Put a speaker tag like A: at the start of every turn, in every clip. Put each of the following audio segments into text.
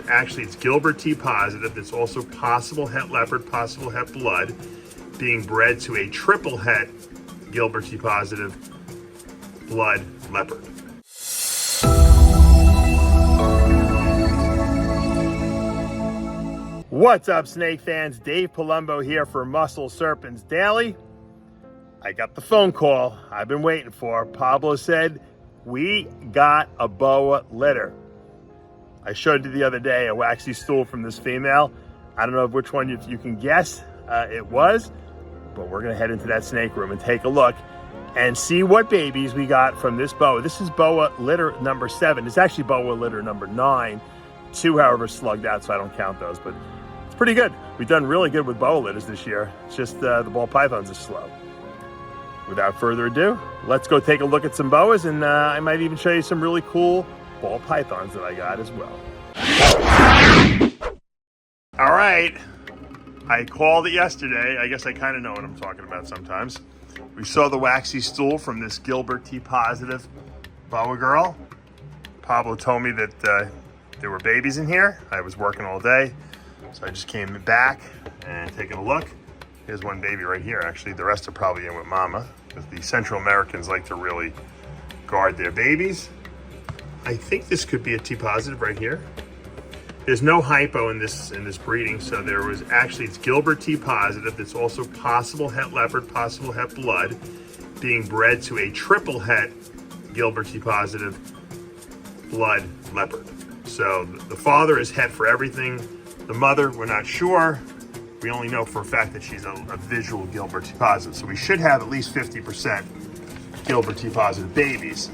A: actually, it's Gilbert T positive. That's also possible het leopard, possible het blood, being bred to a triple het Gilbert T positive blood leopard. What's up, snake fans? Dave Palumbo here for Muscle Serpents Daily. I got the phone call I've been waiting for. Pablo said, we got a boa litter. I showed you the other day a waxy stool from this female. I don't know which one you can guess it was, but we're gonna head into that snake room and take a look and see what babies we got from this boa. This is boa litter number 7. It's actually boa litter number 9. 2, however, slugged out, so I don't count those, but it's pretty good. We've done really good with boa litters this year. It's just the ball pythons are slow. Without further ado, let's go take a look at some boas, and I might even show you some really cool ball pythons that I got as well. All right, I called it yesterday. I guess I kind of know what I'm talking about sometimes. We saw the waxy stool from this Gilbert T positive boa girl. Pablo told me that there were babies in here. I was working all day, so I just came back and taking a look. Here's one baby right here, actually. The rest are probably in with mama, because the Central Americans like to really guard their babies. I think this could be a T positive right here. There's no hypo in this breeding, so there was actually, it's Gilbert T positive. That's also possible het leopard, possible het blood, being bred to a triple het Gilbert T positive blood leopard. So the father is het for everything. The mother, we're not sure. We only know for a fact that she's a visual Gilbert T positive. So we should have at least 50% Gilbert T positive babies.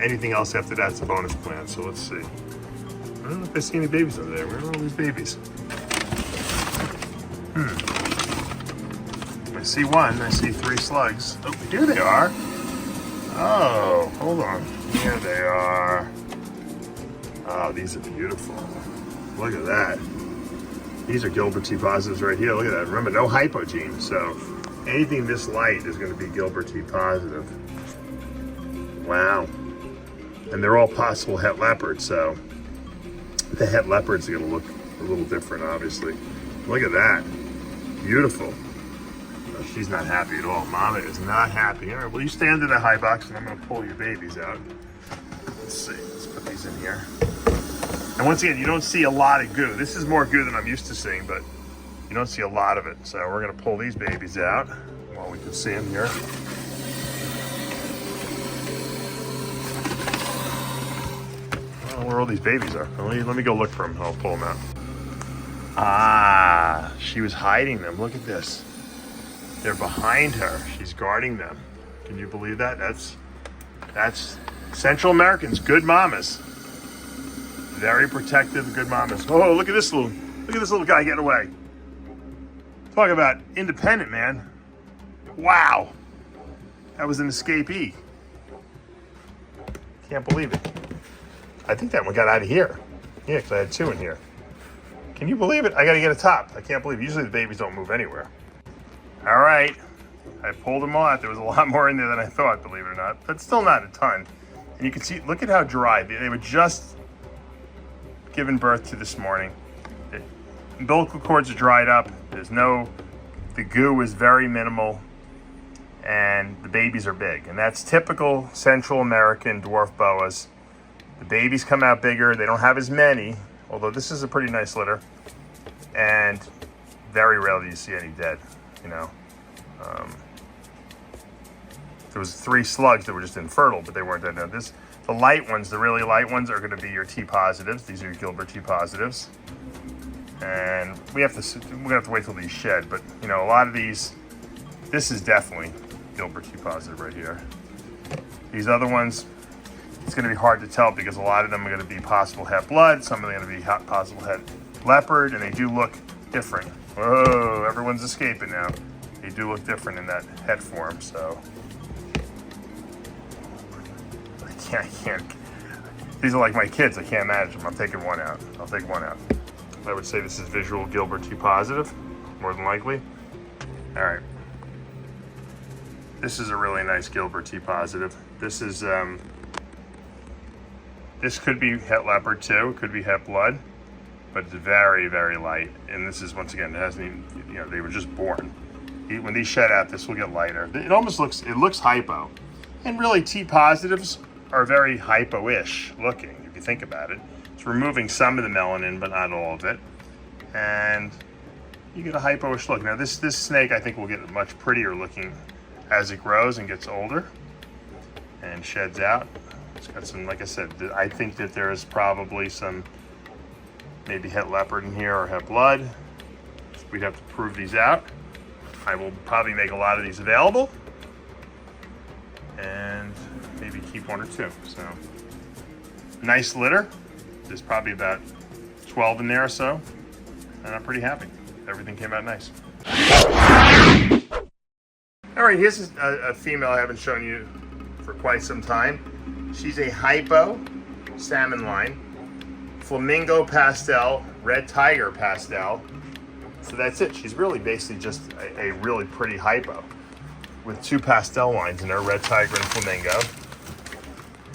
A: Anything else after that's a bonus plan. So let's see. I don't know if I see any babies over there. Where are all these babies? I see one. I see 3 slugs. Oh, here they are. Oh, hold on. Here they are. Oh, these are beautiful. Look at that. These are Gilbert T positives right here. Look at that. Remember, no hypogene. So anything this light is going to be Gilbert T positive. Wow. And they're all possible het leopards. So the het leopards are going to look a little different, obviously. Look at that. Beautiful. No, she's not happy at all. Mama is not happy. All right, well, you stay under the high box and I'm going to pull your babies out. Let's see. Let's put these in here. And once again, you don't see a lot of goo. This is more goo than I'm used to seeing, but you don't see a lot of it. So we're gonna pull these babies out while we can see them here. Well, where all these babies are. Let me go look for them. I'll pull them out. Ah, she was hiding them. Look at this. They're behind her. She's guarding them. Can you believe that? That's Central Americans, good mamas. Very protective, good mamas. Oh, look at this little guy getting away. Talk about independent, man. Wow. That was an escapee. Can't believe it. I think that one got out of here. Yeah, because I had 2 in here. Can you believe it? I got to get a top. I can't believe it. Usually the babies don't move anywhere. All right. I pulled them all out. There was a lot more in there than I thought, believe it or not. But still not a ton. And you can see, look at how dry. They were just given birth to this morning. The umbilical cords are dried up. The goo is very minimal, and the babies are big. And that's typical Central American dwarf boas. The babies come out bigger. They don't have as many, although this is a pretty nice litter. And very rarely do you see any dead, you know. There was 3 slugs that were just infertile, but they weren't dead. Now the light ones, the really light ones, are going to be your T positives. These are your Gilbert T positives, and we're gonna have to wait till these shed. But you know, a lot of these, this is definitely Gilbert T positive right here. These other ones, it's going to be hard to tell because a lot of them are going to be possible het blood. Some of them are going to be possible het leopard, and they do look different. Whoa! Everyone's escaping now. They do look different in that het form. So. I can't. These are like my kids. I can't manage them. I'm taking one out. I'll take one out. I would say this is visual Gilbert T positive, more than likely. All right. This is a really nice Gilbert T positive. This is this could be het leopard too. It could be het blood. but it's very, very light. And this is, once again, it hasn't even, you know, they were just born. When these shed out, this will get lighter. It almost looks, it looks hypo. And really, T positives are very hypo-ish looking, if you think about it. It's removing some of the melanin, but not all of it. And you get a hypo-ish look. Now, this snake, I think, will get much prettier looking as it grows and gets older and sheds out. It's got some, like I said, I think that there is probably some maybe het leopard in here or het blood. We'd have to prove these out. I will probably make a lot of these available and maybe keep one or two. So, nice litter. There's probably about 12 in there or so, and I'm pretty happy. Everything came out nice. All right, here's a female I haven't shown you for quite some time. She's a hypo salmon line, flamingo pastel, red tiger pastel. So that's it. She's really basically just a really pretty hypo with two pastel lines in her, red tiger and flamingo.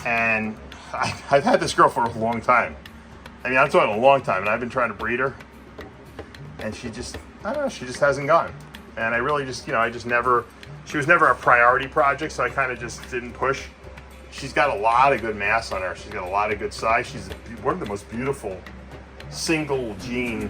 A: And I've had this girl for a long time. I mean, I'm talking a long time, and I've been trying to breed her. And she just, I don't know, she just hasn't gone. And I really just, you know, she was never a priority project, so I kind of just didn't push. She's got a lot of good mass on her. She's got a lot of good size. She's one of the most beautiful single gene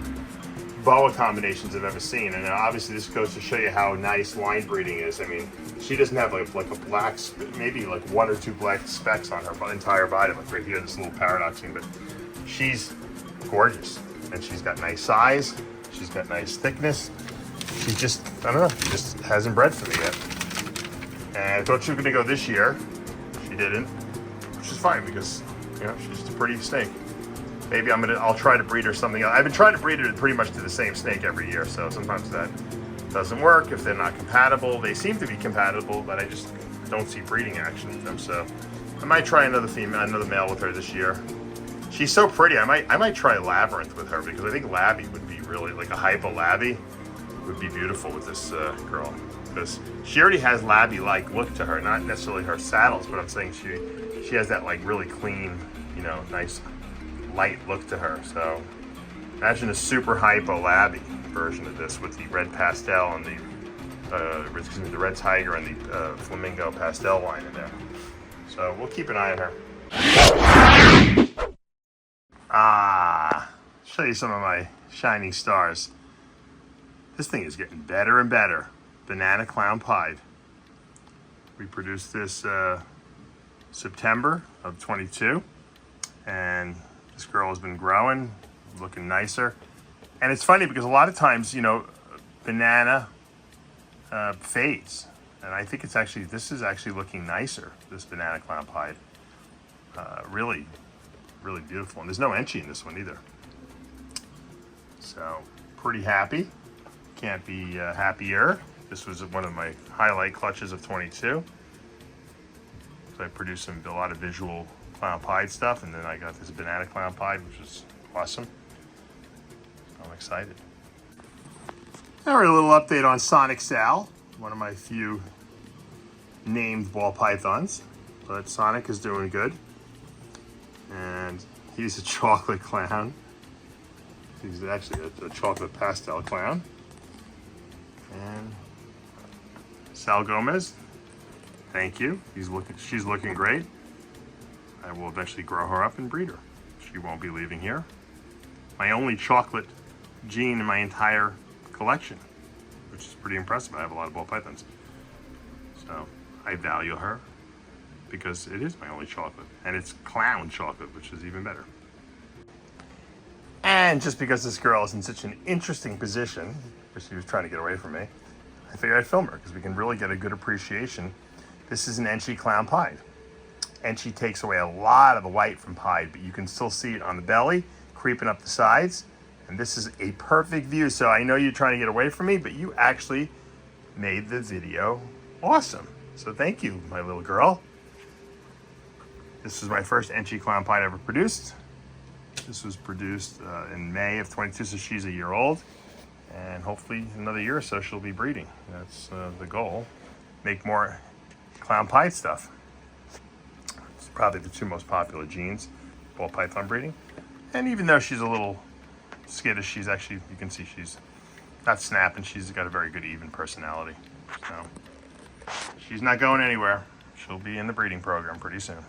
A: boa combinations I've ever seen. And obviously this goes to show you how nice line breeding is. I mean, she doesn't have like a black, maybe like one or two black specks on her entire body, like right here, this little paradoxing, but she's gorgeous. And she's got nice size. She's got nice thickness. She just, I don't know, she just hasn't bred for me yet. And I thought she was gonna go this year. She didn't, which is fine because, you know, she's just a pretty snake. Maybe I'll try to breed her something else. I've been trying to breed her pretty much to the same snake every year, so sometimes that doesn't work if they're not compatible. They seem to be compatible, but I just don't see breeding action with them. So I might try another male with her this year. She's so pretty. I might try Labyrinth with her because I think Labby would be really, like a hypo Labby would be beautiful with this girl, because she already has Labby-like look to her, not necessarily her saddles, but I'm saying she has that like really clean, you know, nice light look to her. So imagine a super hypo Labby version of this with the red pastel and the red tiger and the flamingo pastel line in there. So we'll keep an eye on her. Show you some of my shining stars. This thing is getting better and better. Banana clown pied. We produced this September of 22, and this girl has been growing, looking nicer. And it's funny because a lot of times, you know, banana fades, and I think this is actually looking nicer. This banana clown pied, really, really beautiful. And there's no enchi in this one either. So pretty happy. Can't be happier. This was one of my highlight clutches of 22. So I produced a lot of visual clown pied stuff, and then I got this banana clown pied, which is awesome. I'm excited. All right, a little update on Sonic Sal, one of my few named ball pythons, but Sonic is doing good. And he's a chocolate clown. He's actually a chocolate pastel clown. And Sal Gomez, thank you. She's looking great. I will eventually grow her up and breed her. She won't be leaving here. My only chocolate gene in my entire collection, which is pretty impressive. I have a lot of ball pythons. So I value her because it is my only chocolate. And it's clown chocolate, which is even better. And just because this girl is in such an interesting position, because she was trying to get away from me, I figured I'd film her because we can really get a good appreciation. This is an enchi clown pied. Enchi takes away a lot of the white from pied, but you can still see it on the belly, creeping up the sides. And this is a perfect view. So I know you're trying to get away from me, but you actually made the video awesome. So thank you, my little girl. This is my first enchi clown pied ever produced. This was produced in May of 22, so she's a year old. And hopefully another year or so she'll be breeding. That's the goal. Make more clown pied stuff. It's probably the two most popular genes, ball python breeding. And even though she's a little skittish. She's actually, you can see she's not snapping. She's got a very good even personality. So she's not going anywhere. She'll be in the breeding program pretty soon.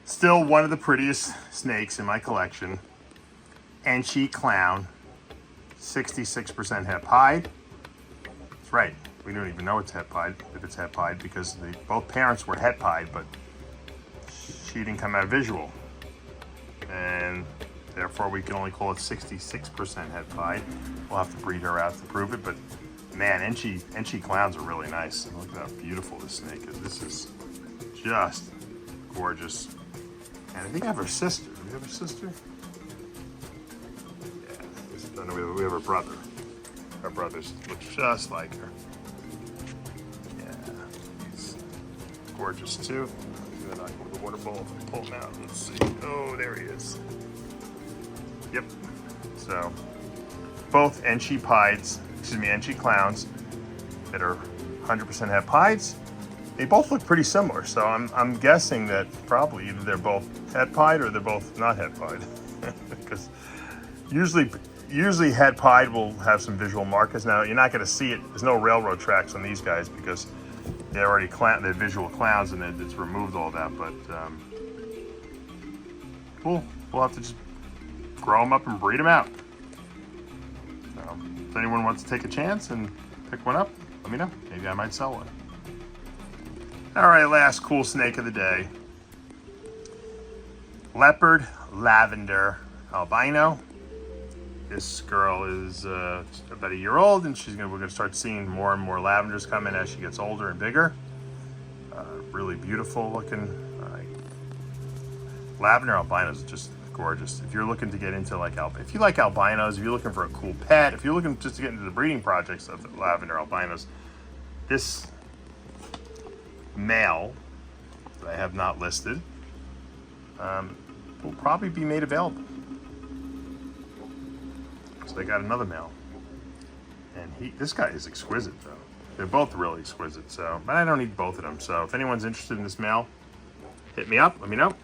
A: Still one of the prettiest snakes in my collection. Enchi Clown, 66% hep hide. That's right. We don't even know it's hep hide, if it's hep hide, because both parents were hep hide, but she didn't come out visual. And therefore we can only call it 66% hep hide. We'll have to breed her out to prove it, but man, Enchi Clowns are really nice. Look at how beautiful this snake is. This is just gorgeous. And I think I have her sister. Do we have her sister? Yeah, no, we have her brother. Our brothers look just like her. Yeah, he's gorgeous too. Then I go to the water bowl and pull him out. Let's see. Oh, there he is. Yep. So both Enchi Clowns that are 100% hep hides. They both look pretty similar, so I'm guessing that probably either they're both hep hide or they're both not hep hide. Because usually hep hide will have some visual markers. Now you're not going to see it. There's no railroad tracks on these guys because they're already they're visual clowns and it's removed all that. But cool. We'll have to just grow them up and breed them out. So, if anyone wants to take a chance and pick one up, let me know. Maybe I might sell one. All right, last cool snake of the day. Leopard Lavender Albino. This girl is about a year old, and we're gonna start seeing more and more lavenders come in as she gets older and bigger. Really beautiful looking. Lavender albinos are just gorgeous. If you're looking to get into if you like albinos, if you're looking for a cool pet, if you're looking just to get into the breeding projects of the lavender albinos, this male that I have not listed will probably be made available. So they got another male, and this guy is exquisite though. They're both really exquisite. So, but I don't need both of them. So if anyone's interested in this male, hit me up. Let me know,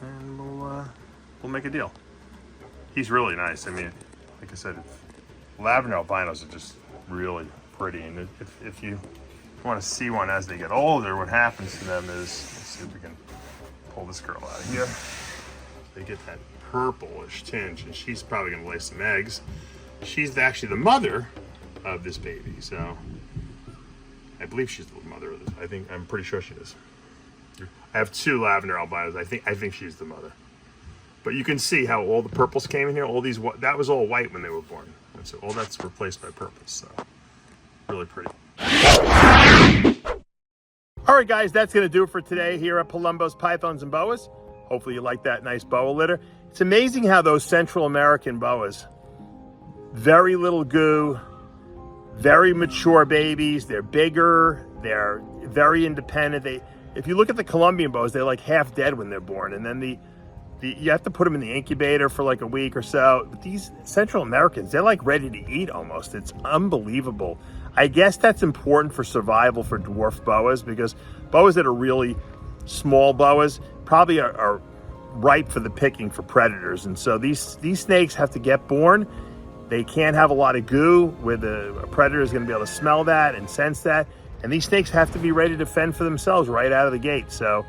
A: and we'll make a deal. He's really nice. I mean, like I said, lavender albinos are just really pretty, and if you want to see one as they get older, what happens to them is, let's see if we can pull this girl out of here. They get that purplish tinge, and she's probably going to lay some eggs. She's actually the mother of this baby, so I believe she's the mother of this. I'm pretty sure she is. I have two lavender albinos. I think she's the mother. But you can see how all the purples came in here. All these, that was all white when they were born, and so all that's replaced by purples. So really pretty. All right, guys, that's going to do it for today here at Palumbo's Pythons and Boas. Hopefully you like that nice boa litter. It's amazing how those Central American boas, very little goo, very mature babies. They're bigger. They're very independent. If you look at the Colombian boas, they're like half dead when they're born. And then you have to put them in the incubator for like a week or so. But these Central Americans, they're like ready to eat almost. It's unbelievable. I guess that's important for survival for dwarf boas, because boas that are really small boas probably are ripe for the picking for predators. And so these snakes have to get born. They can't have a lot of goo where a predator is going to be able to smell that and sense that. And these snakes have to be ready to fend for themselves right out of the gate. So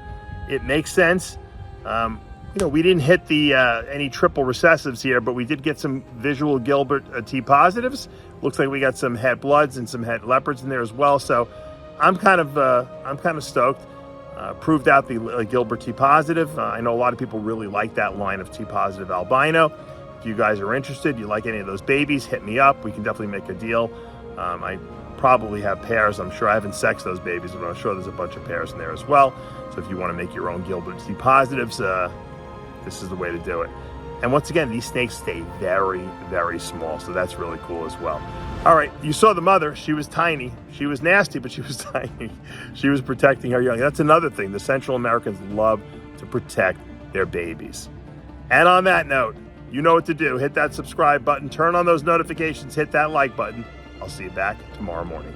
A: it makes sense. We didn't hit any triple recessives here, but we did get some visual Gilbert T positives. Looks like we got some het bloods and some het leopards in there as well. So I'm kind of stoked. Proved out the Gilbert T positive. I know a lot of people really like that line of T positive albino. If you guys are interested, you like any of those babies, hit me up. We can definitely make a deal. I probably have pairs. I'm sure I haven't sexed those babies, but I'm sure there's a bunch of pairs in there as well. So if you want to make your own Gilbert T positives, this is the way to do it. And once again, these snakes stay very, very small. So that's really cool as well. All right, you saw the mother. She was tiny. She was nasty, but she was tiny. She was protecting her young. That's another thing. The Central Americans love to protect their babies. And on that note, you know what to do. Hit that subscribe button, turn on those notifications, hit that like button. I'll see you back tomorrow morning.